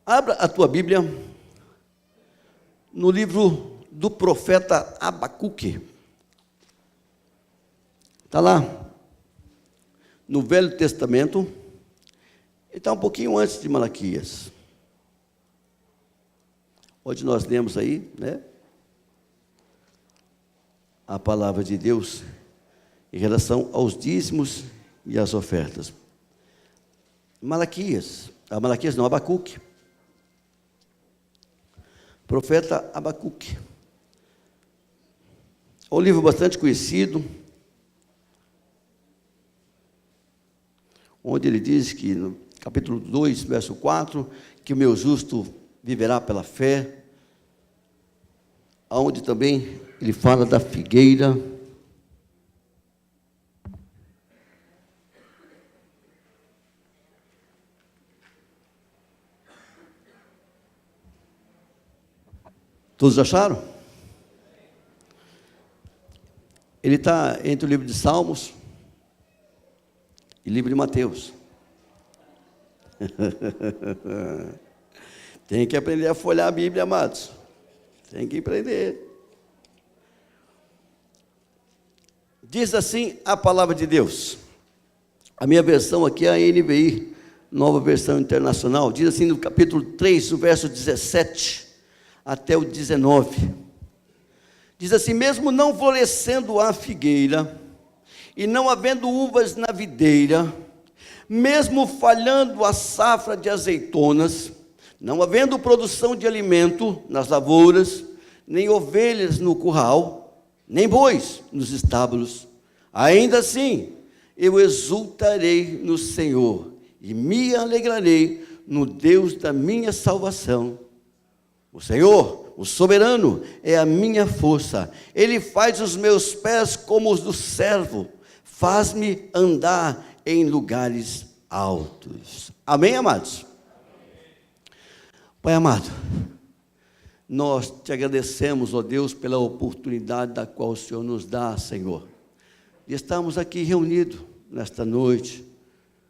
Abra a tua Bíblia no livro do profeta Abacuque. Está lá, no Velho Testamento, ele está um pouquinho antes de Malaquias. Onde nós lemos aí, né? A palavra de Deus em relação aos dízimos e às ofertas. Abacuque. Profeta Abacuque. É um livro bastante conhecido, onde ele diz que, no capítulo 2, verso 4, que o meu justo viverá pela fé, onde também ele fala da figueira. Todos acharam? Ele está entre o livro de Salmos e o livro de Mateus. Tem que aprender a folhear a Bíblia, amados. Tem que aprender. Diz assim a palavra de Deus. A minha versão aqui é a NVI, Nova Versão Internacional. Diz assim no capítulo 3, o verso 17 até o 19. Diz assim: mesmo não florescendo a figueira, e não havendo uvas na videira, mesmo falhando a safra de azeitonas, não havendo produção de alimento nas lavouras, nem ovelhas no curral, nem bois nos estábulos, ainda assim eu exultarei no Senhor e me alegrarei no Deus da minha salvação. O Senhor, o soberano, é a minha força. Ele faz os meus pés como os do servo, faz-me andar em lugares altos. Amém, amados? Pai amado, nós te agradecemos, ó Deus, pela oportunidade da qual o Senhor nos dá, Senhor, de estarmos aqui reunidos nesta noite,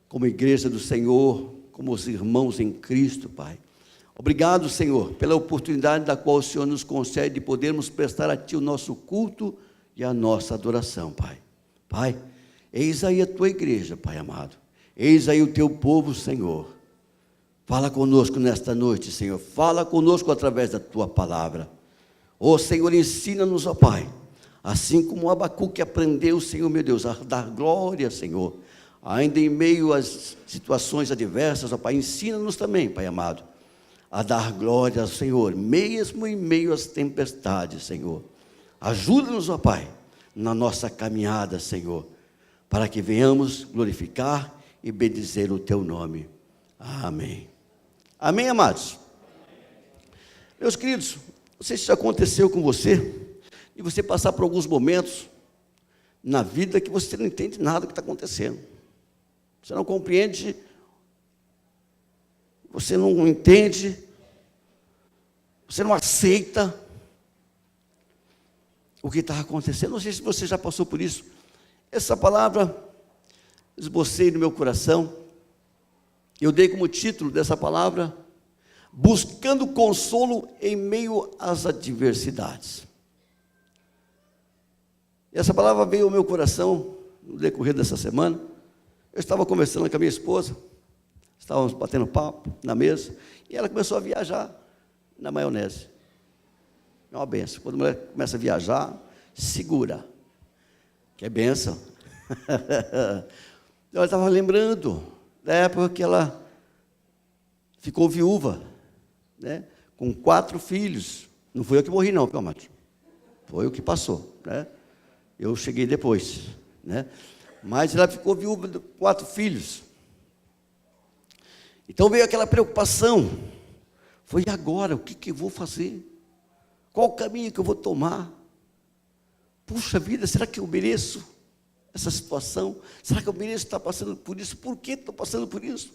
como igreja do Senhor, como os irmãos em Cristo, Pai. Obrigado, Senhor, pela oportunidade da qual o Senhor nos concede de podermos prestar a Ti o nosso culto e a nossa adoração, Pai. Pai, eis aí a Tua igreja, Pai amado. Eis aí o Teu povo, Senhor. Fala conosco nesta noite, Senhor. Fala conosco através da Tua palavra. Ó Senhor, ensina-nos, ó Pai. Assim como Abacuque aprendeu, Senhor, meu Deus, a dar glória, Senhor. Ainda em meio às situações adversas, ó Pai, ensina-nos também, Pai amado, a dar glória ao Senhor, mesmo em meio às tempestades, Senhor. Ajuda-nos, ó Pai, na nossa caminhada, Senhor, para que venhamos glorificar e bendizer o Teu nome. Amém. Amém, amados? Meus queridos, não sei se isso aconteceu com você, e você passar por alguns momentos na vida que você não entende nada do que está acontecendo. Você não compreende, você não entende, você não aceita o que está acontecendo. Não sei se você já passou por isso. Essa palavra esbocei no meu coração. Eu dei como título dessa palavra: buscando consolo em meio às adversidades. E essa palavra veio ao meu coração no decorrer dessa semana. Eu estava conversando com a minha esposa, estávamos batendo papo na mesa, e ela começou a viajar na maionese. É uma benção. Quando a mulher começa a viajar, segura, que é benção. Ela estava lembrando da época que ela ficou viúva, né, com 4 filhos. Não foi eu que morri, não, amado. Foi o que passou, né? Eu cheguei depois, né? Mas ela ficou viúva de 4 filhos. Então veio aquela preocupação. Foi agora, o que eu vou fazer? Qual o caminho que eu vou tomar? Puxa vida, será que eu mereço essa situação? Será que eu mereço estar passando por isso? Por que estou passando por isso?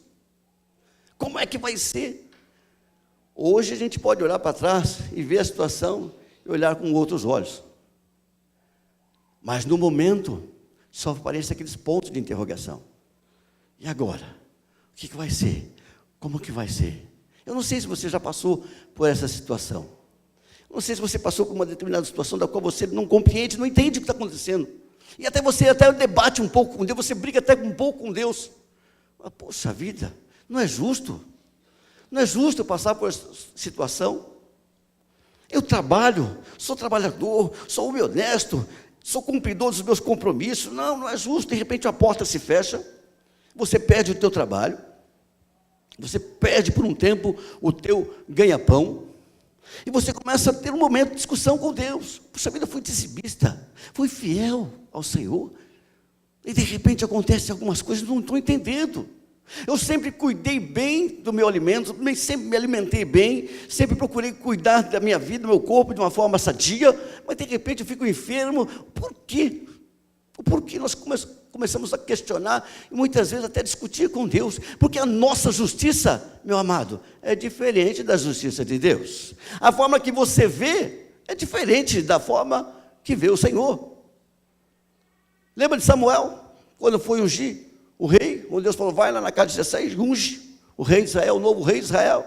Como é que vai ser? Hoje a gente pode olhar para trás e ver a situação e olhar com outros olhos. Mas no momento, só aparecem aqueles pontos de interrogação. E agora? O que vai ser? Como que vai ser? Eu não sei se você já passou por essa situação. Eu não sei se você passou por uma determinada situação da qual você não compreende, não entende o que está acontecendo. E até você até debate um pouco com Deus, você briga até um pouco com Deus. Mas, poxa vida, não é justo. Não é justo eu passar por essa situação. Eu trabalho, sou trabalhador, sou homem honesto, sou cumpridor dos meus compromissos. Não é justo. De repente a porta se fecha, você perde o teu trabalho, você perde por um tempo o teu ganha-pão, e você começa a ter um momento de discussão com Deus. Puxa vida, fui dizimista, fui fiel ao Senhor, e de repente acontecem algumas coisas, não estou entendendo. Eu sempre cuidei bem do meu alimento, sempre me alimentei bem, sempre procurei cuidar da minha vida, do meu corpo de uma forma sadia, mas de repente eu fico enfermo. Por quê? Por que nós começamos a questionar e muitas vezes até discutir com Deus? Porque a nossa justiça, meu amado, é diferente da justiça de Deus. A forma que você vê é diferente da forma que vê o Senhor. Lembra de Samuel, quando foi ungir o rei, quando Deus falou, vai lá na casa de Jessé e unge o rei de Israel, o novo rei de Israel.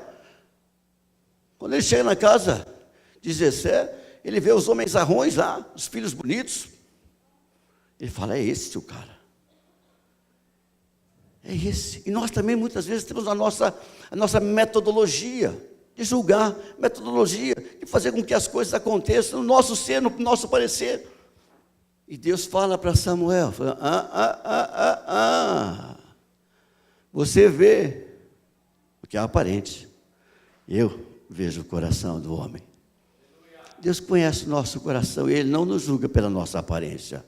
Quando ele chega na casa de Jessé, ele vê os homens arrões lá, os filhos bonitos. Ele fala, é esse o cara. É esse. E nós também muitas vezes temos a nossa metodologia de julgar, metodologia de fazer com que as coisas aconteçam no nosso ser, no nosso parecer. E Deus fala para Samuel, fala, você vê o que é aparente, eu vejo o coração do homem. Deus conhece o nosso coração e Ele não nos julga pela nossa aparência.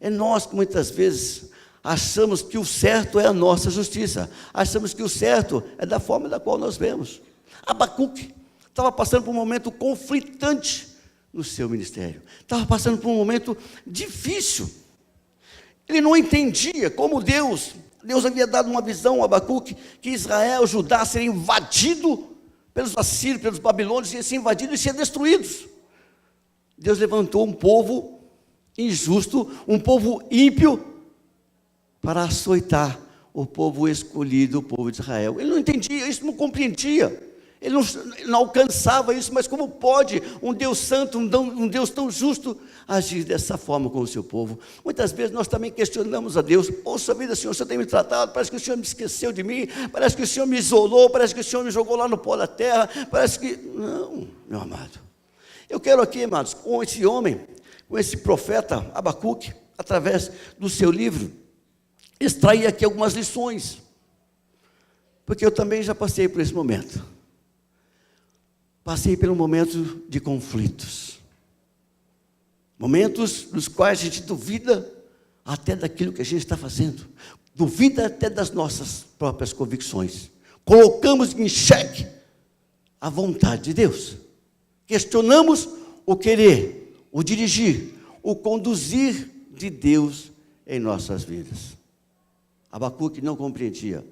É nós que muitas vezes achamos que o certo é a nossa justiça, achamos que o certo é da forma da qual nós vemos. Abacuque estava passando por um momento conflitante no seu ministério, estava passando por um momento difícil. Ele não entendia como Deus havia dado uma visão a Abacuque, que Israel, Judá seria invadido pelos assírios, pelos babilônios, ia ser invadido e ser destruídos. Deus levantou um povo injusto, um povo ímpio, para açoitar o povo escolhido, o povo de Israel. Ele não entendia isso, não compreendia. Ele não alcançava isso, mas como pode um Deus santo, um Deus tão justo, agir dessa forma com o seu povo? Muitas vezes nós também questionamos a Deus, poxa vida, Senhor, o Senhor tem me tratado, parece que o Senhor me esqueceu de mim, parece que o Senhor me isolou, parece que o Senhor me jogou lá no pó da terra, parece que... Não, meu amado. Eu quero aqui, amados, com esse homem, com esse profeta Abacuque, através do seu livro, extrair aqui algumas lições, porque eu também já passei por esse momento. Passei por um momento de conflitos, momentos nos quais a gente duvida até daquilo que a gente está fazendo, duvida até das nossas próprias convicções, colocamos em xeque a vontade de Deus, questionamos o querer, o dirigir, o conduzir de Deus em nossas vidas. Abacuque não compreendia.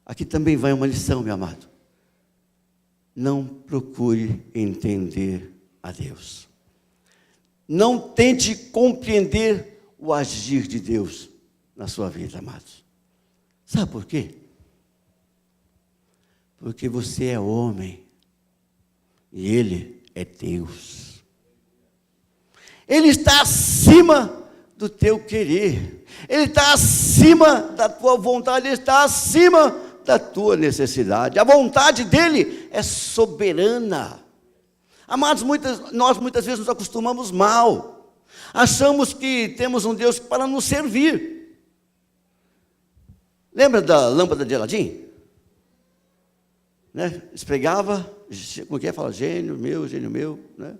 Aqui também vai uma lição, meu amado. Não procure entender a Deus. Não tente compreender o agir de Deus na sua vida, amados. Sabe por quê? Porque você é homem e Ele é Deus. Ele está acima do teu querer. Ele está acima da tua vontade. Ele está acima da tua necessidade. A vontade dele é soberana. Amados, nós muitas vezes nos acostumamos mal. Achamos que temos um Deus para nos servir. Lembra da lâmpada de Aladim? Né? Esfregava, como que é? Fala, gênio meu, né?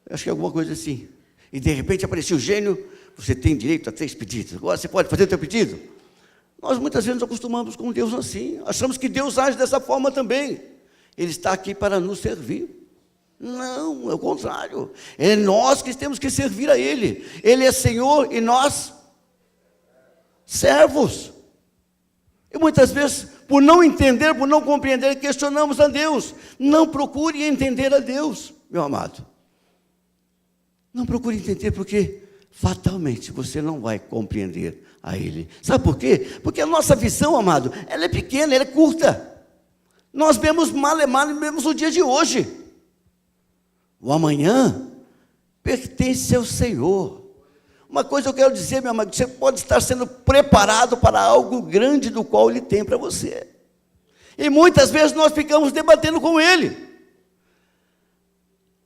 Acho que é alguma coisa assim. E de repente aparecia o gênio, você tem direito a 3 pedidos. Agora você pode fazer o teu pedido? Nós muitas vezes nos acostumamos com Deus assim, achamos que Deus age dessa forma também. Ele está aqui para nos servir. Não, é o contrário. É nós que temos que servir a Ele. Ele é Senhor e nós, servos. E muitas vezes, por não entender, por não compreender, questionamos a Deus. Não procure entender a Deus, meu amado. Não procure entender, porque fatalmente você não vai compreender a Ele. Sabe por quê? Porque a nossa visão, amado, ela é pequena, ela é curta. Nós vemos malemar e vemos o dia de hoje. O amanhã pertence ao Senhor. Uma coisa eu quero dizer, meu amado, você pode estar sendo preparado para algo grande do qual Ele tem para você. E muitas vezes nós ficamos debatendo com Ele.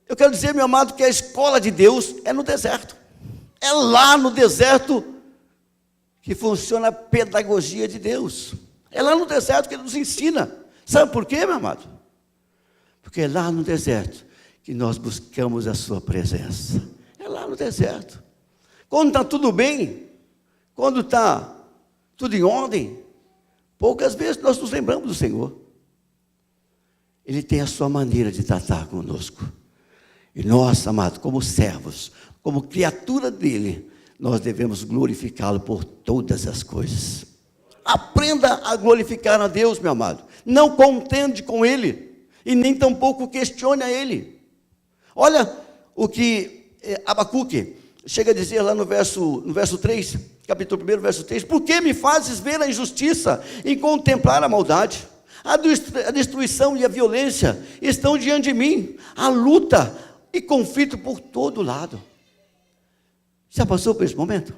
Eu quero dizer, meu amado, que a escola de Deus é no deserto. É lá no deserto que funciona a pedagogia de Deus. É lá no deserto que Ele nos ensina. Sabe por quê, meu amado? Porque é lá no deserto que nós buscamos a sua presença. É lá no deserto. Quando está tudo bem, quando está tudo em ordem, poucas vezes nós nos lembramos do Senhor. Ele tem a sua maneira de tratar conosco. E nós, amados, como servos, como criatura dele, nós devemos glorificá-lo por todas as coisas. Aprenda a glorificar a Deus, meu amado. Não contende com Ele, e nem tampouco questione a Ele. Olha o que Abacuque chega a dizer lá no verso 3, capítulo 1, verso 3. Por que me fazes ver a injustiça e contemplar a maldade? A destruição e a violência estão diante de mim, a luta e conflito por todo lado. Já passou por esse momento?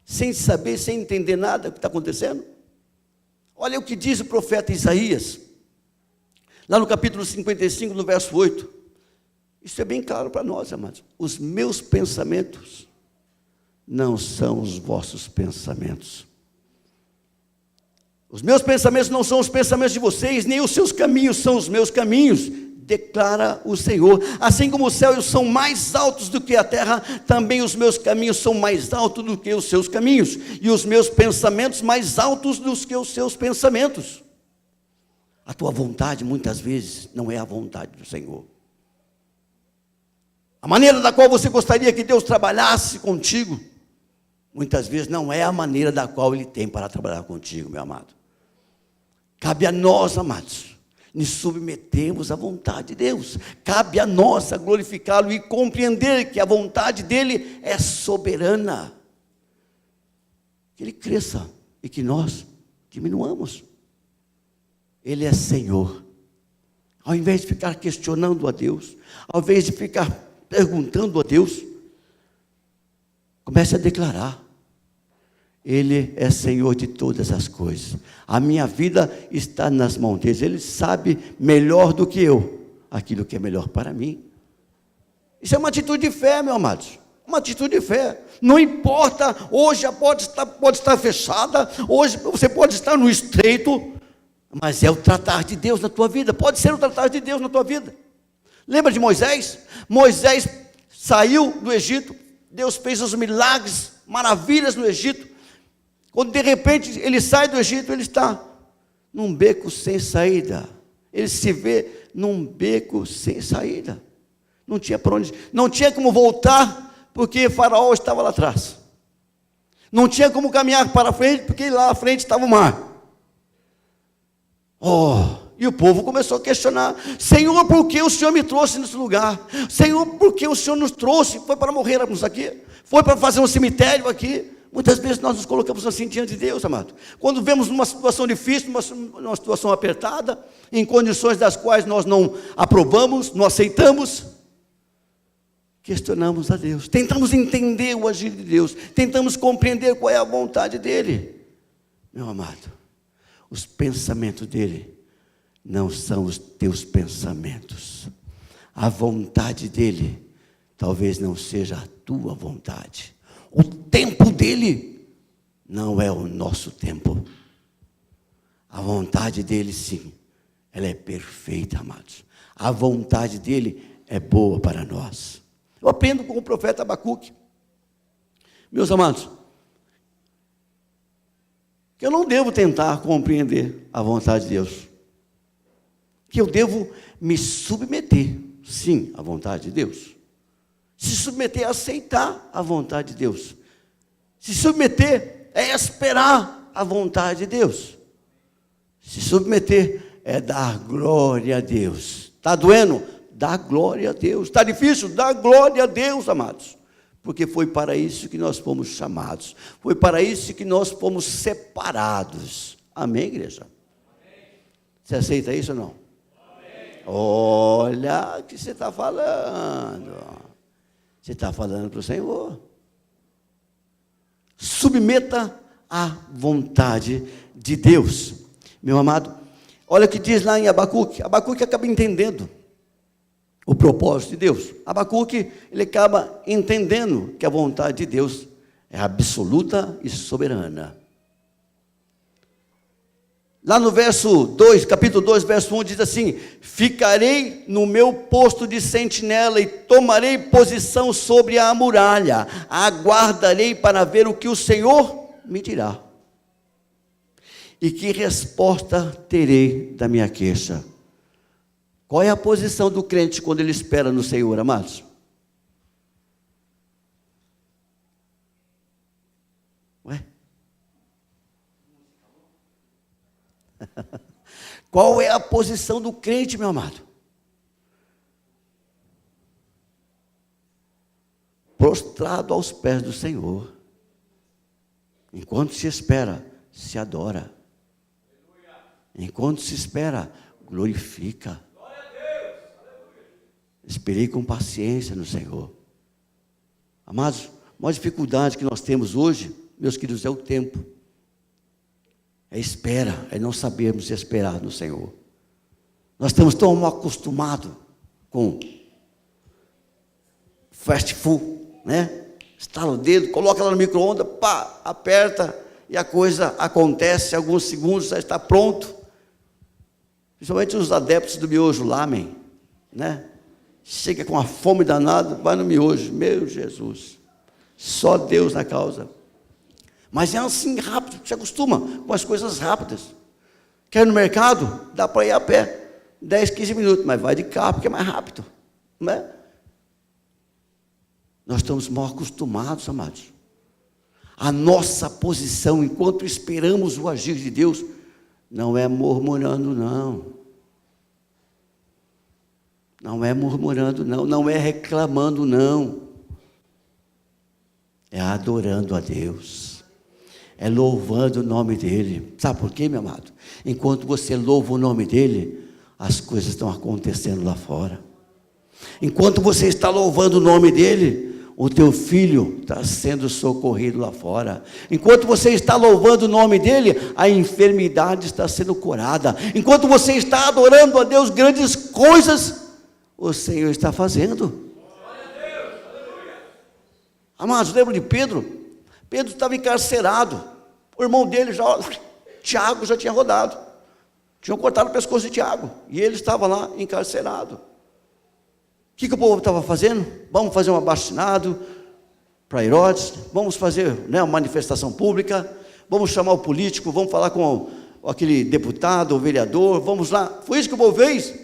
Sem saber, sem entender nada do que está acontecendo? Olha o que diz o profeta Isaías, lá no capítulo 55, no verso 8. Isso é bem claro para nós, amados. Os meus pensamentos não são os vossos pensamentos. Os meus pensamentos não são os pensamentos de vocês, nem os seus caminhos são os meus caminhos, declara o Senhor. Assim como os céus são mais altos do que a terra, também os meus caminhos são mais altos do que os seus caminhos, e os meus pensamentos mais altos do que os seus pensamentos. A tua vontade, muitas vezes, não é a vontade do Senhor. A maneira da qual você gostaria que Deus trabalhasse contigo, muitas vezes não é a maneira da qual Ele tem para trabalhar contigo, meu amado. Cabe a nós, amados, nos submetemos à vontade de Deus. Cabe a nós a glorificá-lo e compreender que a vontade dEle é soberana. Que Ele cresça e que nós diminuamos. Ele é Senhor. Ao invés de ficar questionando a Deus, ao invés de ficar perguntando a Deus, comece a declarar: Ele é Senhor de todas as coisas. A minha vida está nas mãos dele. Ele sabe melhor do que eu aquilo que é melhor para mim. Isso é uma atitude de fé, meus amados. Uma atitude de fé. Não importa, hoje a porta pode estar fechada, hoje você pode estar no estreito, mas é o tratar de Deus na tua vida. Pode ser o tratar de Deus na tua vida. Lembra de Moisés? Moisés saiu do Egito, Deus fez os milagres, maravilhas no Egito. Quando de repente ele sai do Egito, ele está num beco sem saída. Ele se vê num beco sem saída. Não tinha para onde, não tinha como voltar, porque Faraó estava lá atrás. Não tinha como caminhar para frente, porque lá à frente estava o mar. E o povo começou a questionar: Senhor, por que o Senhor me trouxe nesse lugar? Senhor, por que o Senhor nos trouxe? Foi para morrermos aqui? Foi para fazer um cemitério aqui? Muitas vezes nós nos colocamos assim diante de Deus, amado. Quando vemos uma situação difícil, uma situação apertada, em condições das quais nós não aprovamos, não aceitamos, questionamos a Deus, tentamos entender o agir de Deus, tentamos compreender qual é a vontade dEle. Meu amado, os pensamentos dEle não são os teus pensamentos. A vontade dEle talvez não seja a tua vontade. O tempo dEle não é o nosso tempo. A vontade dEle, sim, ela é perfeita, amados. A vontade dEle é boa para nós. Eu aprendo com o profeta Abacuque, meus amados, que eu não devo tentar compreender a vontade de Deus, que eu devo me submeter, sim, à vontade de Deus. Se submeter é aceitar a vontade de Deus. Se submeter é esperar a vontade de Deus. Se submeter é dar glória a Deus. Está doendo? Dá glória a Deus. Está difícil? Dá glória a Deus, amados. Porque foi para isso que nós fomos chamados. Foi para isso que nós fomos separados. Amém, igreja? Você aceita isso ou não? Amém. Olha o que você está falando. Você está falando para o Senhor. Submeta à vontade de Deus. Meu amado, olha o que diz lá em Abacuque. Abacuque acaba entendendo o propósito de Deus. Abacuque, ele acaba entendendo que a vontade de Deus é absoluta e soberana. Lá no verso 2, capítulo 2, verso 1, diz assim: ficarei no meu posto de sentinela e tomarei posição sobre a muralha, aguardarei para ver o que o Senhor me dirá, e que resposta terei da minha queixa. Qual é a posição do crente quando ele espera no Senhor, amados? Ué? Qual é a posição do crente, meu amado? Prostrado aos pés do Senhor. Enquanto se espera, se adora. Enquanto se espera, glorifica. Esperei com paciência no Senhor. Amados, a maior dificuldade que nós temos hoje, meus queridos, é o tempo. É espera, é não sabermos esperar no Senhor. Nós estamos tão mal acostumados com fast food, né? Estala o dedo, coloca lá no micro-ondas, pá, aperta e a coisa acontece, alguns segundos já está pronto. Principalmente os adeptos do miojo lamen, né? Chega com a fome danada, vai no miojo, meu Jesus, só Deus na causa. Mas é assim rápido, se acostuma com as coisas rápidas. Quer ir no mercado? Dá para ir a pé, 10, 15 minutos, mas vai de carro porque é mais rápido, não é? Nós estamos mal acostumados, amados. A nossa posição, enquanto esperamos o agir de Deus, não é murmurando, não. Não é murmurando, não. Não é reclamando, não. É adorando a Deus. É louvando o nome dEle. Sabe por quê, meu amado? Enquanto você louva o nome dEle, as coisas estão acontecendo lá fora. Enquanto você está louvando o nome dEle, o teu filho está sendo socorrido lá fora. Enquanto você está louvando o nome dEle, a enfermidade está sendo curada. Enquanto você está adorando a Deus, grandes coisas o Senhor está fazendo. Amados, lembra de Pedro? Pedro estava encarcerado. O irmão dele, Tiago, já tinha rodado. Tinham cortado o pescoço de Tiago. E ele estava lá encarcerado. O que o povo estava fazendo? Vamos fazer um abaixo-assinado para Herodes. Vamos fazer, né, uma manifestação pública. Vamos chamar o político. Vamos falar com aquele deputado, o vereador. Vamos lá. Foi isso que o povo fez?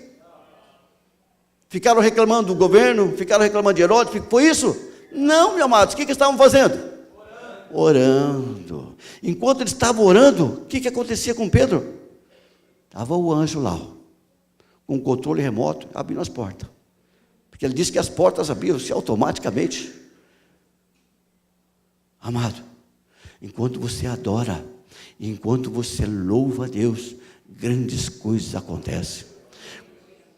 Ficaram reclamando do governo. Ficaram reclamando de Herodes. Foi isso? Não, meus amados. O que estavam fazendo? Orando. Enquanto eles estavam orando, o que acontecia com Pedro? Estava o anjo lá, com o controle remoto, abrindo as portas. Porque ele disse que as portas abriam-se automaticamente. Amado, enquanto você adora, enquanto você louva a Deus, grandes coisas acontecem.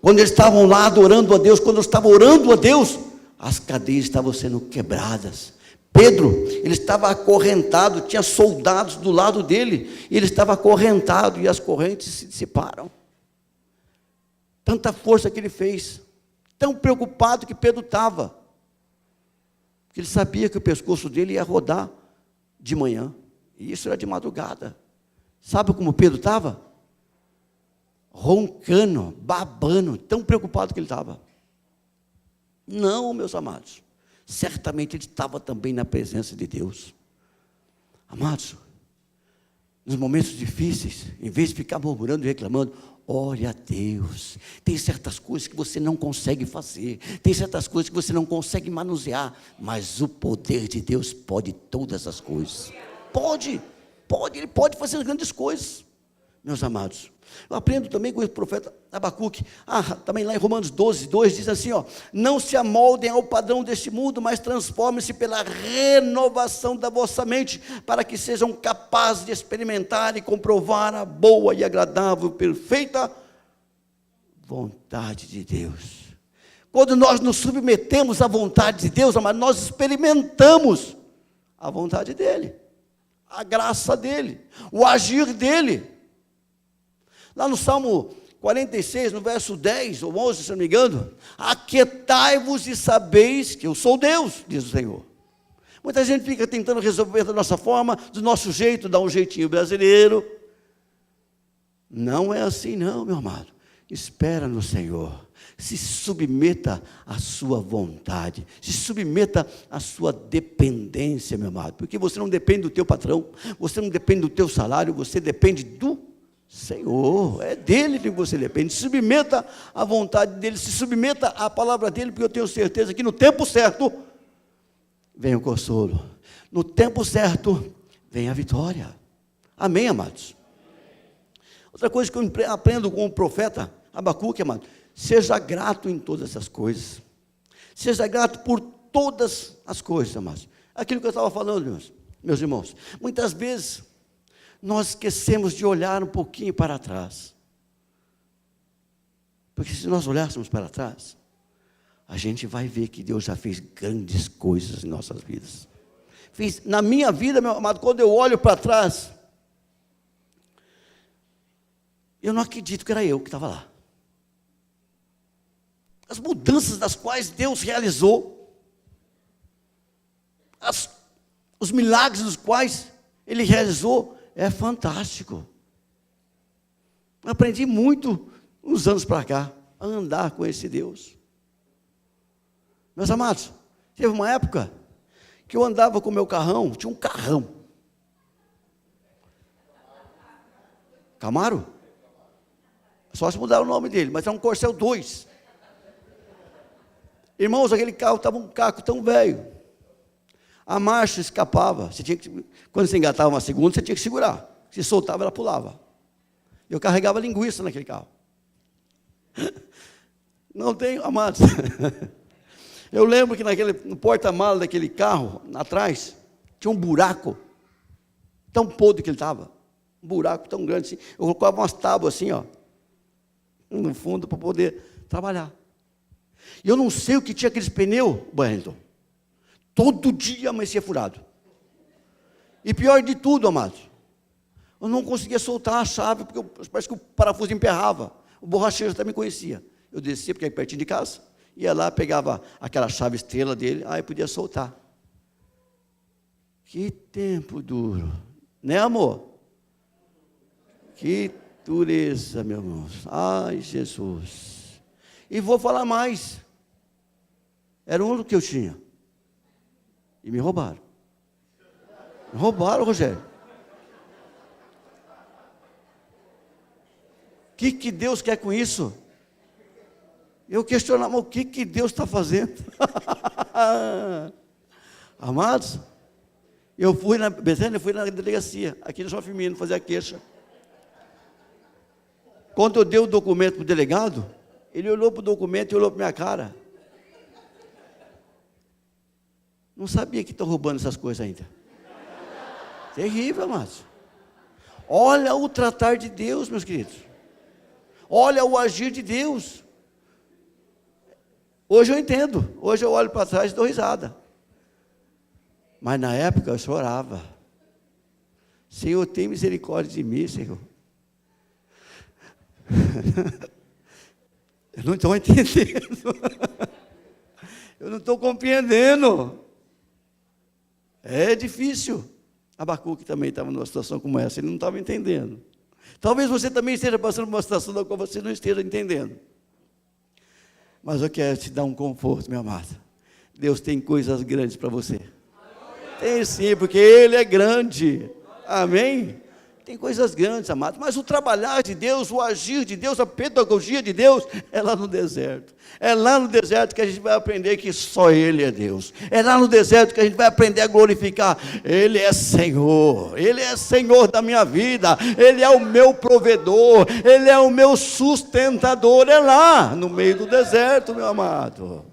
Quando eles estavam lá adorando a Deus, quando eles estavam orando a Deus, as cadeias estavam sendo quebradas. Pedro, ele estava acorrentado, tinha soldados do lado dele, e ele estava acorrentado, e as correntes se dissiparam. Tanta força que ele fez, tão preocupado que Pedro estava, porque ele sabia que o pescoço dele ia rodar de manhã, e isso era de madrugada. Sabe como Pedro estava? Roncando, babando, tão preocupado que ele estava. Não, meus amados, certamente ele estava também na presença de Deus. Amados, nos momentos difíceis, em vez de ficar murmurando e reclamando, ore a Deus. Tem certas coisas que você não consegue fazer, tem certas coisas que você não consegue manusear, mas o poder de Deus pode todas as coisas. Ele pode fazer grandes coisas. meus amados. Eu aprendo também com o profeta Abacuque. Também lá em Romanos 12, 2, diz assim, não se amoldem ao padrão deste mundo, mas transformem-se pela renovação da vossa mente, para que sejam capazes de experimentar e comprovar a boa e agradável, perfeita vontade de Deus. Quando nós nos submetemos à vontade de Deus, amado, nós experimentamos a vontade dEle, a graça dEle, o agir dEle. Lá no Salmo 46, no verso 10 ou 11, se não me engano, aquietai-vos e sabeis que eu sou Deus, diz o Senhor. Muita gente fica tentando resolver da nossa forma, do nosso jeito, dar um jeitinho brasileiro. Não é assim não, meu amado. Espera no Senhor. Se submeta à sua vontade, se submeta à sua dependência, meu amado, porque você não depende do teu patrão, você não depende do teu salário, você depende do Senhor, é dele que você depende. Se submeta à vontade dele, se submeta à palavra dele, porque eu tenho certeza que no tempo certo vem o consolo, no tempo certo vem a vitória. Amém, amados? Outra coisa que eu aprendo com o profeta Abacuque, amado, seja grato em todas as coisas, seja grato por todas as coisas, amados. Aquilo que eu estava falando, meus irmãos, muitas vezes nós esquecemos de olhar um pouquinho para trás, porque se nós olhássemos para trás, a gente vai ver que Deus já fez grandes coisas em nossas vidas. Na minha vida, meu amado, quando eu olho para trás, eu não acredito que era eu que estava lá. As mudanças das quais Deus realizou, os milagres dos quais Ele realizou, é fantástico. Eu aprendi muito uns anos para cá, a andar com esse Deus. Meus amados, teve uma época que eu andava com o meu carrão, tinha um carrão. Camaro? Só se mudar o nome dele, mas é um Corcel 2. Irmãos, aquele carro estava um caco tão velho. A marcha escapava. Quando você engatava uma segunda, você tinha que segurar. Se soltava, ela pulava. Eu carregava linguiça naquele carro. Não tenho, amados. Eu lembro que no porta-malas daquele carro, atrás, tinha um buraco. Tão podre que ele estava. Um buraco tão grande assim. Eu colocava umas tábuas assim, no fundo, para poder trabalhar. E eu não sei o que tinha aqueles pneus, Wellington. Todo dia amanhecia furado. E pior de tudo, amados, eu não conseguia soltar a chave, porque parece que o parafuso emperrava. O borracheiro também conhecia. Eu descia, porque é pertinho de casa, ia lá, pegava aquela chave estrela dele, aí podia soltar. Que tempo duro. Né, amor? Que dureza, meu irmão. Ai, Jesus. E vou falar mais. Era o único que eu tinha. E me roubaram. Me roubaram, Rogério. O que Deus quer com isso? Eu questionava, o que Deus está fazendo? Amados, eu fui na Betânia, fui na delegacia, aqui no João Firmino, fazer a queixa. Quando eu dei o documento para o delegado, ele olhou para o documento e olhou para a minha cara. Não sabia que estão roubando essas coisas ainda. Terrível, amados. Olha o tratar de Deus, meus queridos. Olha o agir de Deus. Hoje eu entendo. Hoje eu olho para trás e dou risada. Mas na época eu chorava. Senhor, tem misericórdia de mim, Senhor. Eu não estou entendendo. Eu não estou compreendendo. É difícil. Abacuque também estava numa situação como essa, ele não estava entendendo. Talvez você também esteja passando por uma situação da qual você não esteja entendendo. Mas eu quero te dar um conforto, meu amado. Deus tem coisas grandes para você. Tem sim, porque Ele é grande. Amém? Tem coisas grandes, amados, mas o trabalhar de Deus, o agir de Deus, a pedagogia de Deus, é lá no deserto. É lá no deserto que a gente vai aprender que só Ele é Deus. É lá no deserto que a gente vai aprender a glorificar. Ele é Senhor da minha vida, Ele é o meu provedor, Ele é o meu sustentador. É lá, no meio do deserto, meu amado.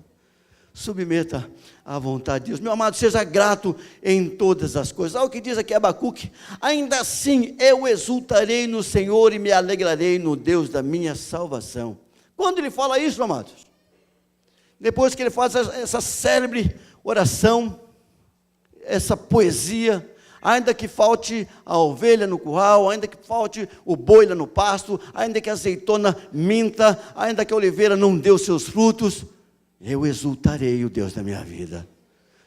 Submeta à vontade de Deus. Meu amado, seja grato em todas as coisas. Olha o que diz aqui Abacuque: ainda assim eu exultarei no Senhor e me alegrarei no Deus da minha salvação. Quando ele fala isso, amados? Depois que ele faz essa célebre oração, essa poesia, ainda que falte a ovelha no curral, ainda que falte o boi lá no pasto, ainda que a azeitona minta, ainda que a oliveira não dê os seus frutos, eu exultarei o Deus da minha vida.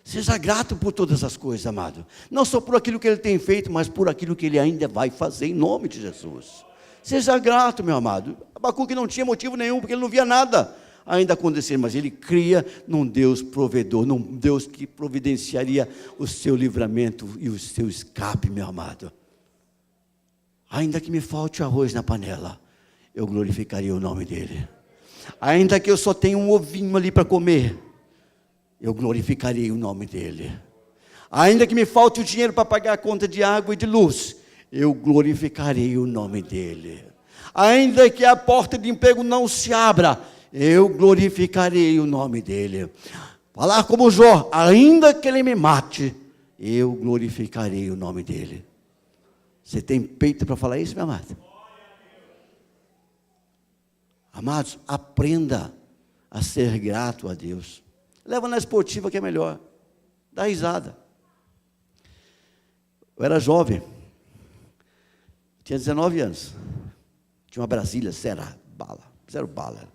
Seja grato por todas as coisas, amado. Não só por aquilo que Ele tem feito, mas por aquilo que Ele ainda vai fazer, em nome de Jesus. Seja grato, meu amado. Abacuque não tinha motivo nenhum, porque ele não via nada ainda acontecer, mas ele cria num Deus provedor, num Deus que providenciaria o seu livramento e o seu escape, meu amado. Ainda que me falte arroz na panela, eu glorificaria o nome dEle. Ainda que eu só tenha um ovinho ali para comer, eu glorificarei o nome dEle. Ainda que me falte o dinheiro para pagar a conta de água e de luz, eu glorificarei o nome dEle. Ainda que a porta de emprego não se abra, eu glorificarei o nome dEle. Falar como Jó: ainda que ele me mate, eu glorificarei o nome dEle. Você tem peito para falar isso, meu amado? Amados, aprenda a ser grato a Deus. Leva na esportiva que é melhor. Dá risada. Eu era jovem. Tinha 19 anos. Tinha uma Brasília, zero bala.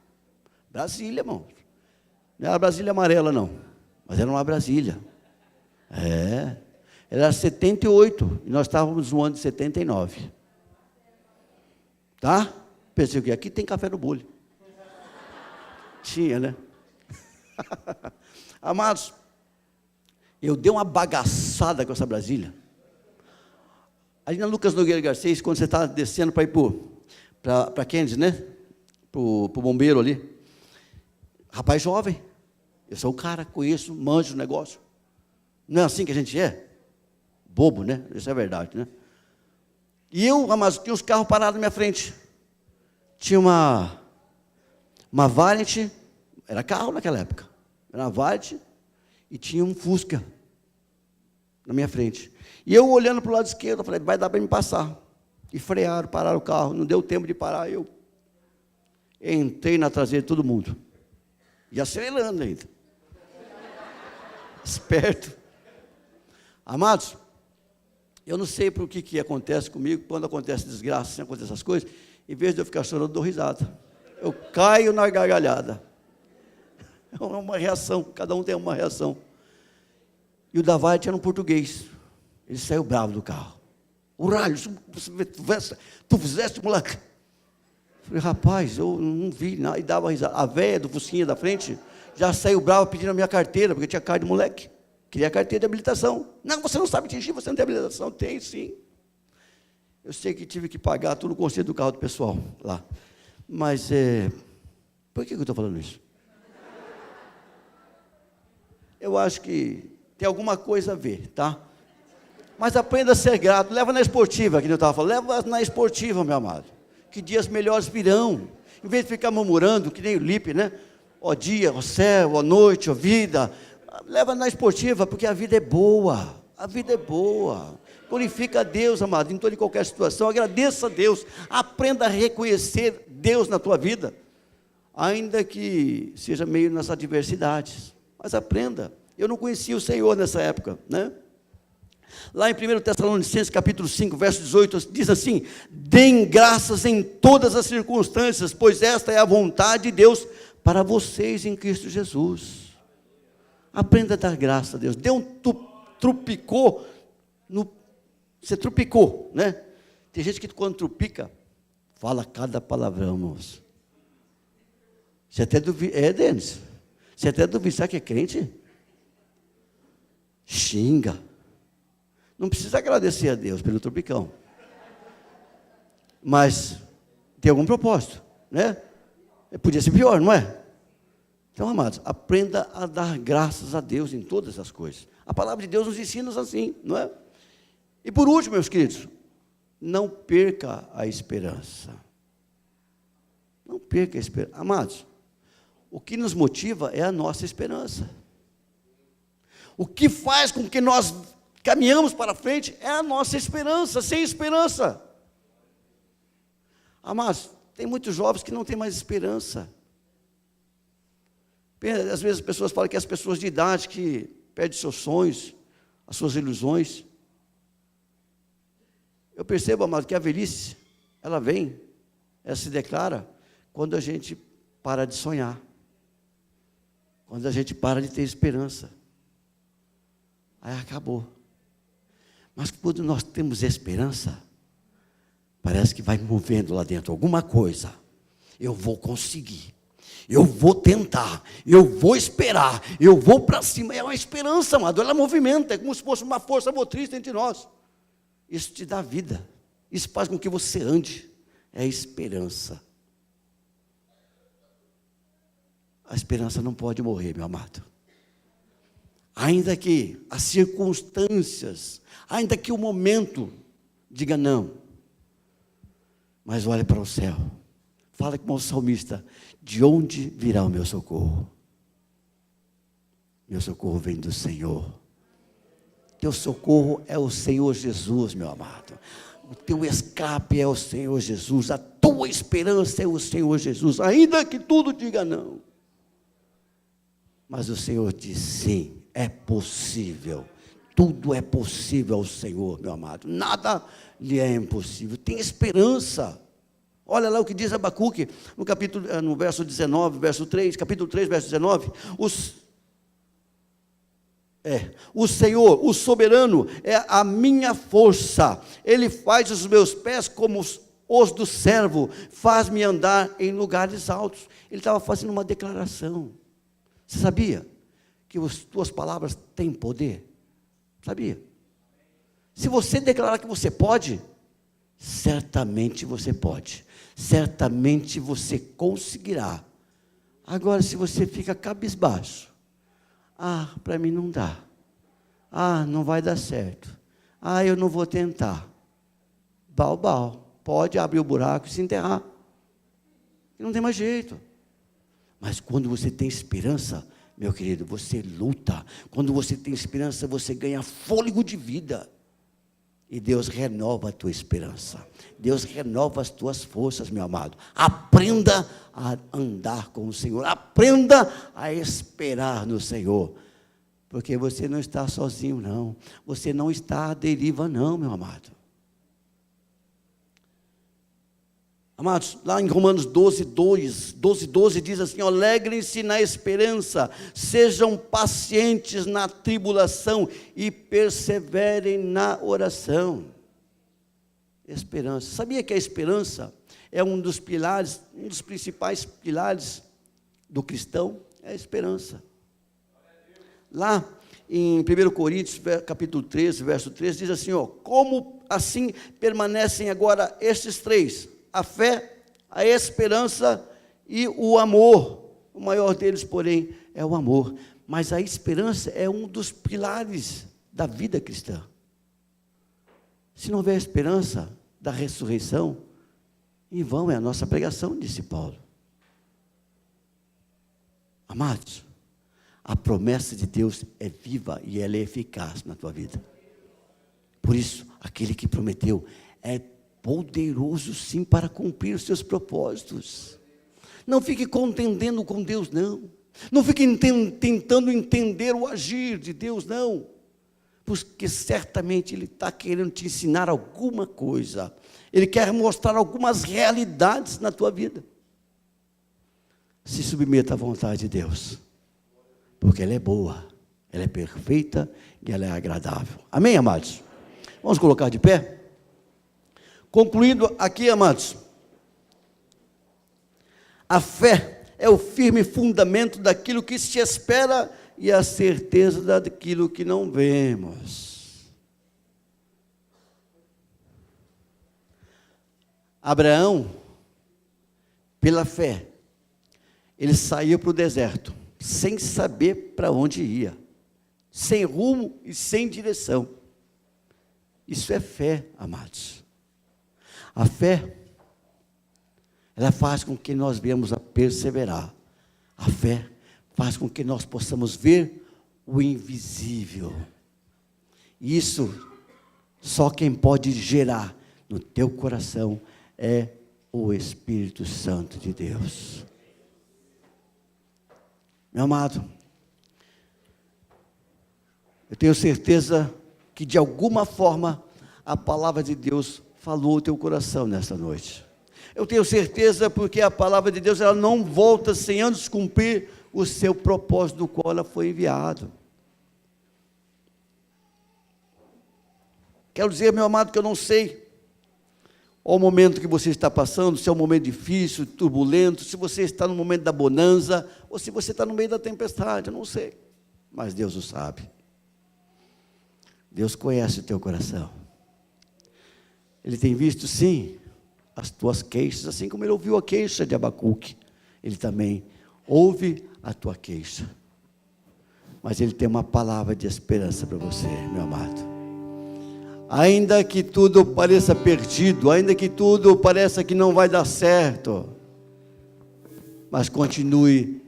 Brasília, irmão. Não era Brasília amarela, não. Mas era uma Brasília. Era 78. E nós estávamos no ano de 79. Tá? Pensei que aqui tem café no bule. Tinha, né? Amados, eu dei uma bagaçada com essa Brasília. Ali na Lucas Nogueira Garcês, quando você está descendo para ir para Kennedy, né? Para o bombeiro ali. Rapaz jovem. Eu sou o cara, conheço, manjo o negócio. Não é assim que a gente é? Bobo, né? Isso é verdade, né? E eu, amados, tinha uns carros parados na minha frente. Tinha uma Variant, era carro naquela época, era uma Variant, e tinha um Fusca na minha frente. E eu olhando para o lado esquerdo, eu falei: vai dar para me passar. E frearam, pararam o carro, não deu tempo de parar, eu entrei na traseira de todo mundo. E acelerando ainda. Esperto. Amados, eu não sei por que acontece comigo, quando acontece desgraça, assim, acontece essas coisas, em vez de eu ficar chorando, eu dou risada. Eu caio na gargalhada. É uma reação, cada um tem uma reação. E o Davide era um português. Ele saiu bravo do carro. O raio, tu fizeste, moleque? Falei: rapaz, eu não vi nada. E dava risada. A velha do focinha da frente já saiu brava pedindo a minha carteira, porque tinha cara de moleque. Queria a carteira de habilitação. Não, você não sabe dirigir, você não tem habilitação. Tem, sim. Eu sei que tive que pagar todo o conserto do carro do pessoal lá. Mas, por que eu estou falando isso? Eu acho que tem alguma coisa a ver, tá? Mas aprenda a ser grato. Leva na esportiva, que eu estava falando. Leva na esportiva, meu amado. Que dias melhores virão. Em vez de ficar murmurando, que nem o Lipe, né? Ó dia, ó céu, ó noite, ó vida. Leva na esportiva, porque a vida é boa. A vida é boa. Glorifica a Deus, amado, em toda e qualquer situação. Agradeça a Deus. Aprenda a reconhecer Deus na tua vida. Ainda que seja meio nas adversidades. Mas aprenda. Eu não conhecia o Senhor nessa época, né? Lá em 1 Tessalonicenses, capítulo 5, verso 18, diz assim: deem graças em todas as circunstâncias, pois esta é a vontade de Deus para vocês em Cristo Jesus. Aprenda a dar graça a Deus. Dê um trupicou, você trupicou, né? Tem gente que quando trupica, fala cada palavrão, moço. Você até duvida, Denis, você até duvida, sabe que é crente? Xinga. Não precisa agradecer a Deus pelo tropicão. mas tem algum propósito, né? Podia ser pior, não é? Então, amados, aprenda a dar graças a Deus em todas as coisas. A palavra de Deus nos ensina assim, não é? E por último, meus queridos, não perca a esperança. Não perca a esperança. Amados, o que nos motiva é a nossa esperança. O que faz com que nós caminhamos para frente é a nossa esperança. Sem esperança, amados, tem muitos jovens que não têm mais esperança. Às vezes as pessoas falam que as pessoas de idade que perdem seus sonhos, as suas ilusões. Eu percebo, amado, que a velhice, ela vem, ela se declara quando a gente para de sonhar, quando a gente para de ter esperança. Aí acabou. Mas quando nós temos esperança, parece que vai movendo lá dentro alguma coisa. Eu vou conseguir, eu vou tentar, eu vou esperar, eu vou para cima. É uma esperança, amado, ela movimenta, é como se fosse uma força motriz entre nós. Isso te dá vida, isso faz com que você ande, é a esperança. A esperança não pode morrer, meu amado. Ainda que as circunstâncias, ainda que o momento diga não, mas olhe para o céu, fala com o salmista: de onde virá o meu socorro? Meu socorro vem do Senhor. Teu socorro é o Senhor Jesus, meu amado. O teu escape é o Senhor Jesus, a tua esperança é o Senhor Jesus, ainda que tudo diga não. Mas o Senhor diz sim, é possível. Tudo é possível ao Senhor, meu amado. Nada lhe é impossível. Tem esperança. Olha lá o que diz Abacuque, no verso 19, verso 3, capítulo 3, verso 19. O Senhor, o soberano, é a minha força. Ele faz os meus pés como os do servo, faz-me andar em lugares altos. Ele estava fazendo uma declaração. Você sabia que as tuas palavras têm poder? Sabia? Se você declarar que você pode, certamente você pode. Certamente você conseguirá. Agora, se você fica cabisbaixo, para mim não dá. Não vai dar certo. Eu não vou tentar. Bal. Pode abrir o buraco e se enterrar. Não tem mais jeito. Mas quando você tem esperança, meu querido, você luta. Quando você tem esperança, você ganha fôlego de vida. E Deus renova a tua esperança. Deus renova as tuas forças, meu amado. Aprenda a andar com o Senhor. Aprenda a esperar no Senhor. Porque você não está sozinho, não. Você não está à deriva, não, meu amado. Amados, lá em Romanos 12, 12 diz assim: alegrem-se na esperança, sejam pacientes na tribulação e perseverem na oração. Esperança. Sabia que a esperança é um dos pilares, um dos principais pilares do cristão? É a esperança. Lá em 1 Coríntios, capítulo 13, verso 13, diz assim: como assim permanecem agora estes três? A fé, a esperança e o amor. O maior deles, porém, é o amor. Mas a esperança é um dos pilares da vida cristã. Se não houver esperança da ressurreição, em vão é a nossa pregação, disse Paulo. Amados, a promessa de Deus é viva e ela é eficaz na tua vida. Por isso, aquele que prometeu é poderoso sim para cumprir os seus propósitos. Não fique contendendo com Deus, não. Não fique tentando entender o agir de Deus, não. Porque certamente Ele está querendo te ensinar alguma coisa. Ele quer mostrar algumas realidades na tua vida. Se submeta à vontade de Deus. Porque ela é boa, ela é perfeita e ela é agradável. Amém, amados? Vamos colocar de pé? Concluindo aqui, amados, a fé é o firme fundamento daquilo que se espera e a certeza daquilo que não vemos. Abraão, pela fé, ele saiu para o deserto, sem saber para onde ia, sem rumo e sem direção. Isso é fé, amados. A fé, ela faz com que nós venhamos a perseverar. A fé faz com que nós possamos ver o invisível. Isso, só quem pode gerar no teu coração é o Espírito Santo de Deus. Meu amado, eu tenho certeza que de alguma forma a palavra de Deus falou o teu coração nesta noite. Eu tenho certeza porque a palavra de Deus ela não volta sem antes cumprir o seu propósito do qual ela foi enviada. Quero dizer, meu amado, que eu não sei o momento que você está passando, se é um momento difícil, turbulento, se você está no momento da bonança, ou se você está no meio da tempestade, eu não sei, mas Deus o sabe. Deus conhece o teu coração. Ele tem visto, sim, as tuas queixas, assim como Ele ouviu a queixa de Abacuque, Ele também ouve a tua queixa, mas Ele tem uma palavra de esperança para você, meu amado. Ainda que tudo pareça perdido, ainda que tudo pareça que não vai dar certo, mas continue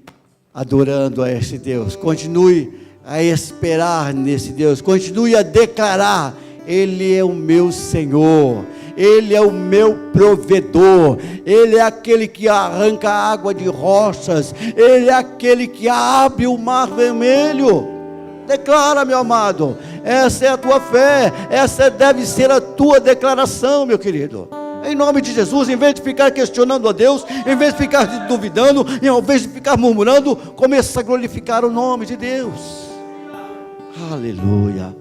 adorando a esse Deus, continue a esperar nesse Deus, continue a declarar: Ele é o meu Senhor, Ele é o meu provedor, Ele é aquele que arranca a água de rochas, Ele é aquele que abre o mar vermelho. Declara, meu amado, essa é a tua fé, essa deve ser a tua declaração, meu querido. Em nome de Jesus, em vez de ficar questionando a Deus, em vez de ficar duvidando, em vez de ficar murmurando, começa a glorificar o nome de Deus. Aleluia.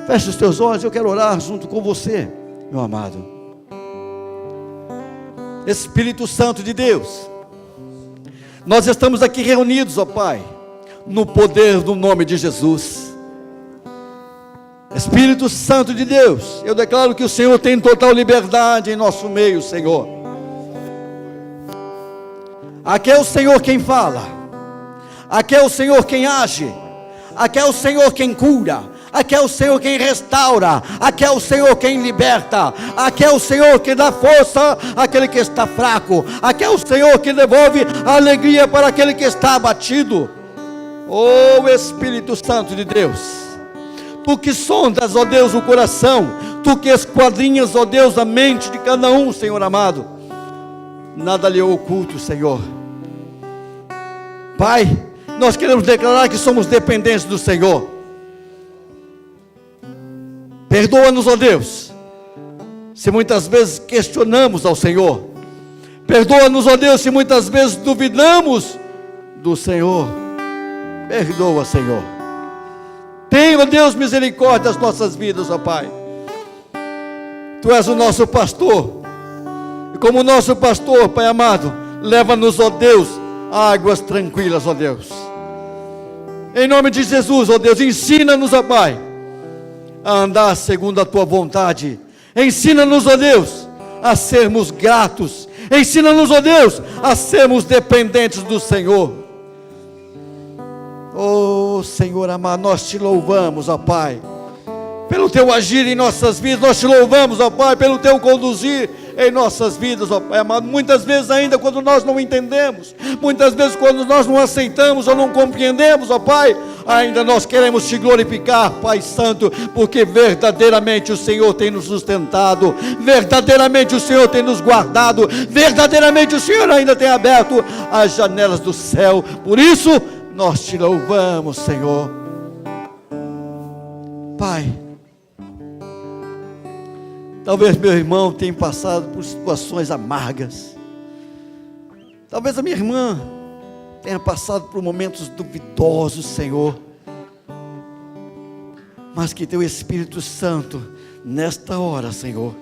Feche os teus olhos, eu quero orar junto com você, meu amado. Espírito Santo de Deus, nós estamos aqui reunidos, ó Pai, no poder do nome de Jesus. Espírito Santo de Deus, eu declaro que o Senhor tem total liberdade em nosso meio, Senhor. Aqui é o Senhor quem fala, aqui é o Senhor quem age, aqui é o Senhor quem cura, aqui é o Senhor quem restaura, aqui é o Senhor quem liberta, aqui é o Senhor que dá força àquele que está fraco, aqui é o Senhor que devolve a alegria para aquele que está abatido. Oh Espírito Santo de Deus, Tu que sondas, ó Deus, o coração, Tu que esquadrinhas, ó Deus, a mente de cada um, Senhor amado, nada lhe é oculto, Senhor. Pai, nós queremos declarar que somos dependentes do Senhor. Perdoa-nos, ó Deus, se muitas vezes questionamos ao Senhor. Perdoa-nos, ó Deus, se muitas vezes duvidamos do Senhor. Perdoa, Senhor. Tenha, ó Deus, misericórdia das nossas vidas, ó Pai. Tu és o nosso pastor, e como nosso pastor, Pai amado, leva-nos, ó Deus, a águas tranquilas, ó Deus. Em nome de Jesus, ó Deus, ensina-nos, ó Pai, a andar segundo a Tua vontade. Ensina-nos, ó Deus, a sermos gratos. Ensina-nos, ó Deus, a sermos dependentes do Senhor. Oh Senhor amado, nós Te louvamos, ó Pai, pelo Teu agir em nossas vidas. Nós Te louvamos, ó Pai, pelo Teu conduzir em nossas vidas, ó Pai amado. Muitas vezes ainda quando nós não entendemos, muitas vezes quando nós não aceitamos ou não compreendemos, ó Pai, ainda nós queremos Te glorificar, Pai Santo, porque verdadeiramente o Senhor tem nos sustentado, verdadeiramente o Senhor tem nos guardado, verdadeiramente o Senhor ainda tem aberto as janelas do céu. Por isso nós Te louvamos, Senhor. Pai, talvez meu irmão tenha passado por situações amargas, talvez a minha irmã tenha passado por momentos duvidosos, Senhor, mas que Teu Espírito Santo, nesta hora, Senhor,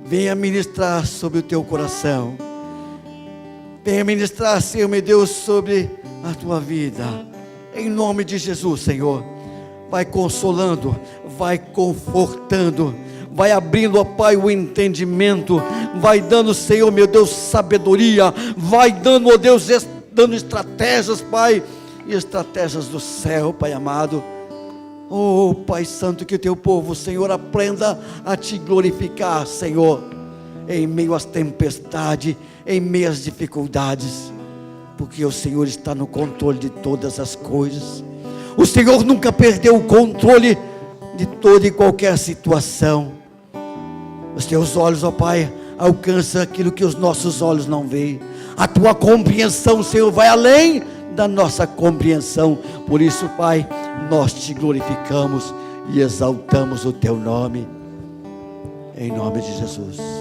venha ministrar sobre o Teu coração, venha ministrar, Senhor meu Deus, sobre a Tua vida, em nome de Jesus, Senhor. Vai consolando, vai confortando, vai abrindo, ó Pai, o entendimento, vai dando, Senhor, meu Deus, sabedoria, vai dando, ó Deus, dando estratégias, Pai, estratégias do céu, Pai amado. Oh, Pai Santo, que o teu povo, Senhor, aprenda a te glorificar, Senhor, em meio às tempestades, em meio às dificuldades, porque o Senhor está no controle de todas as coisas. O Senhor nunca perdeu o controle de toda e qualquer situação. Os teus olhos, ó Pai, alcançam aquilo que os nossos olhos não veem. A tua compreensão, Senhor, vai além da nossa compreensão. Por isso, Pai, nós te glorificamos e exaltamos o teu nome, em nome de Jesus.